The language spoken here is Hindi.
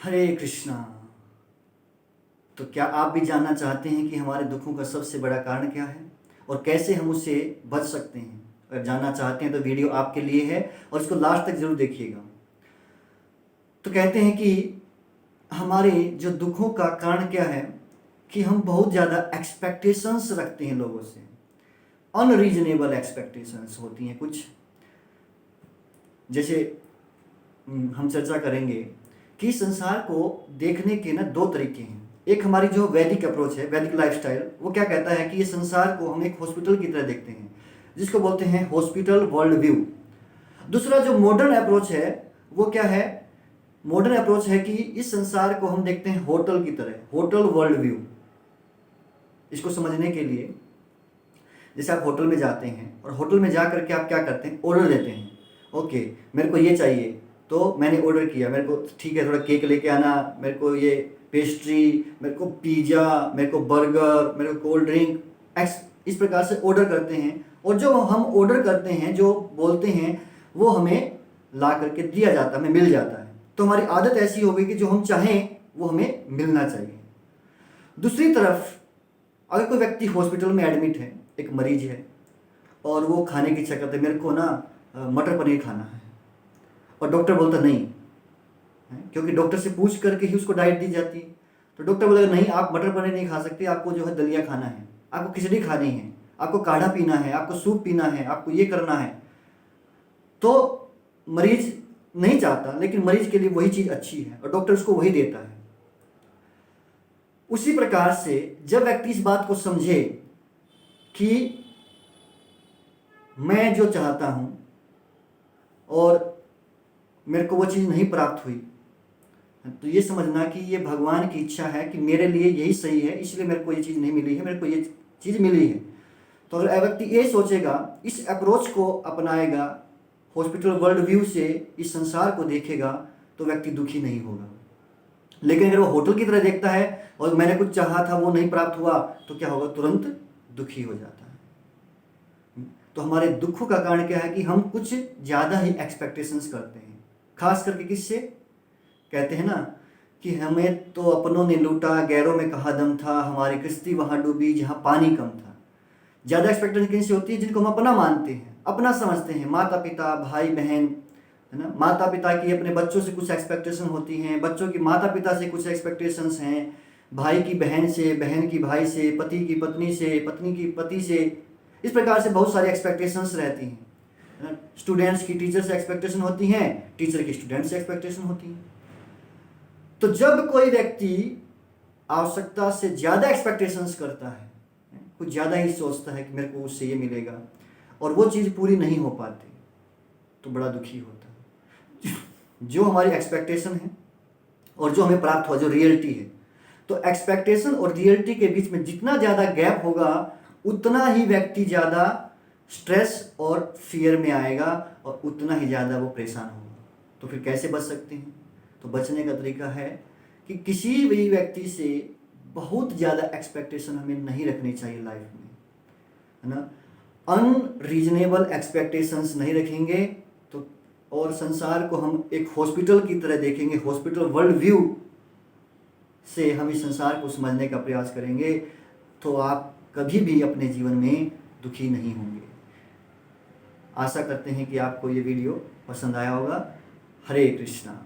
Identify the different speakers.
Speaker 1: हरे कृष्णा। तो क्या आप भी जानना चाहते हैं कि हमारे दुखों का सबसे बड़ा कारण क्या है और कैसे हम उससे बच सकते हैं? अगर जानना चाहते हैं तो वीडियो आपके लिए है और इसको लास्ट तक जरूर देखिएगा। तो कहते हैं कि हमारे जो दुखों का कारण क्या है कि हम बहुत ज़्यादा एक्सपेक्टेशंस रखते हैं लोगों से। अनरीजनेबल एक्सपेक्टेशंस होती हैं कुछ। जैसे हम चर्चा करेंगे कि संसार को देखने के ना दो तरीके हैं। एक हमारी जो वैदिक अप्रोच है, वैदिक लाइफस्टाइल, वो क्या कहता है कि ये संसार को हम एक हॉस्पिटल की तरह देखते हैं, जिसको बोलते हैं हॉस्पिटल वर्ल्ड व्यू। दूसरा जो मॉडर्न अप्रोच है वो क्या है? मॉडर्न अप्रोच है कि इस संसार को हम देखते हैं होटल की तरह, होटल वर्ल्ड व्यू। इसको समझने के लिए जैसे आप होटल में जाते हैं और होटल में जा करके आप क्या करते हैं, ऑर्डर देते हैं। ओके, मेरे को ये चाहिए, तो मैंने ऑर्डर किया, मेरे को ठीक है थोड़ा केक लेके आना, मेरे को ये पेस्ट्री, मेरे को पिज़्ज़ा, मेरे को बर्गर, मेरे को कोल्ड ड्रिंक, इस प्रकार से ऑर्डर करते हैं। और जो हम ऑर्डर करते हैं, जो बोलते हैं, वो हमें ला करके दिया जाता है, हमें मिल जाता है। तो हमारी आदत ऐसी हो गई कि जो हम चाहें वो हमें मिलना चाहिए। दूसरी तरफ अगर कोई व्यक्ति हॉस्पिटल में एडमिट है, एक मरीज है, और वो खाने की इच्छा करता है, मेरे को ना मटर पनीर खाना है, और डॉक्टर बोलता नहीं, क्योंकि डॉक्टर से पूछ करके ही उसको डाइट दी जाती है। तो डॉक्टर बोलेगा नहीं, आप मटर पनीर नहीं खा सकते, आपको जो है दलिया खाना है, आपको खिचड़ी खानी है, आपको काढ़ा पीना है, आपको सूप पीना है, आपको ये करना है। तो मरीज नहीं चाहता, लेकिन मरीज के लिए वही चीज़ अच्छी है और डॉक्टर उसको वही देता है। उसी प्रकार से जब व्यक्ति इस बात को समझे कि मैं जो चाहता हूं और मेरे को वो चीज़ नहीं प्राप्त हुई, तो ये समझना कि ये भगवान की इच्छा है कि मेरे लिए यही सही है, इसलिए मेरे को ये चीज़ नहीं मिली है, मेरे को ये चीज़ मिली है। तो अगर व्यक्ति ये सोचेगा, इस अप्रोच को अपनाएगा, हॉस्पिटल वर्ल्ड व्यू से इस संसार को देखेगा, तो व्यक्ति दुखी नहीं होगा। लेकिन अगर वो होटल की तरह देखता है और मैंने कुछ चाहा था वो नहीं प्राप्त हुआ, तो क्या होगा? तुरंत दुखी हो जाता है। तो हमारे दुखों का कारण क्या है कि हम कुछ ज़्यादा ही एक्सपेक्टेशंस करते हैं। खास करके किससे? कहते हैं ना कि हमें तो अपनों ने लूटा, गैरों में कहाँ दम था, हमारी किश्ती वहाँ डूबी जहाँ पानी कम था। ज़्यादा एक्सपेक्टेशन किनसे होती है? जिनको हम अपना मानते हैं, अपना समझते हैं। माता पिता, भाई बहन, है ना। माता पिता की अपने बच्चों से कुछ एक्सपेक्टेशन होती हैं, बच्चों की माता पिता से कुछ एक्सपेक्टेशंस हैं, भाई की बहन से, बहन की भाई से, पति की पत्नी से, पत्नी की पति से। इस प्रकार से बहुत सारी एक्सपेक्टेशंस रहती हैं, है ना। स्टूडेंट्स की टीचर से एक्सपेक्टेशन होती हैं, टीचर की स्टूडेंट से एक्सपेक्टेशन होती हैं। तो जब कोई व्यक्ति आवश्यकता से ज़्यादा एक्सपेक्टेशंस करता है, कुछ ज़्यादा ही सोचता है कि मेरे को उससे ये मिलेगा, और वो चीज़ पूरी नहीं हो पाती, तो बड़ा दुखी होता है। जो हमारी एक्सपेक्टेशन है और जो हमें प्राप्त हुआ, जो रियलिटी है, तो एक्सपेक्टेशन और रियलिटी के बीच में जितना ज़्यादा गैप होगा, उतना ही व्यक्ति ज़्यादा स्ट्रेस और फियर में आएगा और उतना ही ज़्यादा वो परेशान होगा। तो फिर कैसे बच सकते हैं? तो बचने का तरीका है कि किसी भी व्यक्ति से बहुत ज़्यादा एक्सपेक्टेशन हमें नहीं रखनी चाहिए लाइफ में, है ना। अनरीजनेबल एक्सपेक्टेशंस नहीं रखेंगे तो, और संसार को हम एक हॉस्पिटल की तरह देखेंगे, हॉस्पिटल वर्ल्ड व्यू से हम इस संसार को समझने का प्रयास करेंगे, तो आप कभी भी अपने जीवन में दुखी नहीं होंगे। आशा करते हैं कि आपको ये वीडियो पसंद आया होगा। हरे कृष्णा।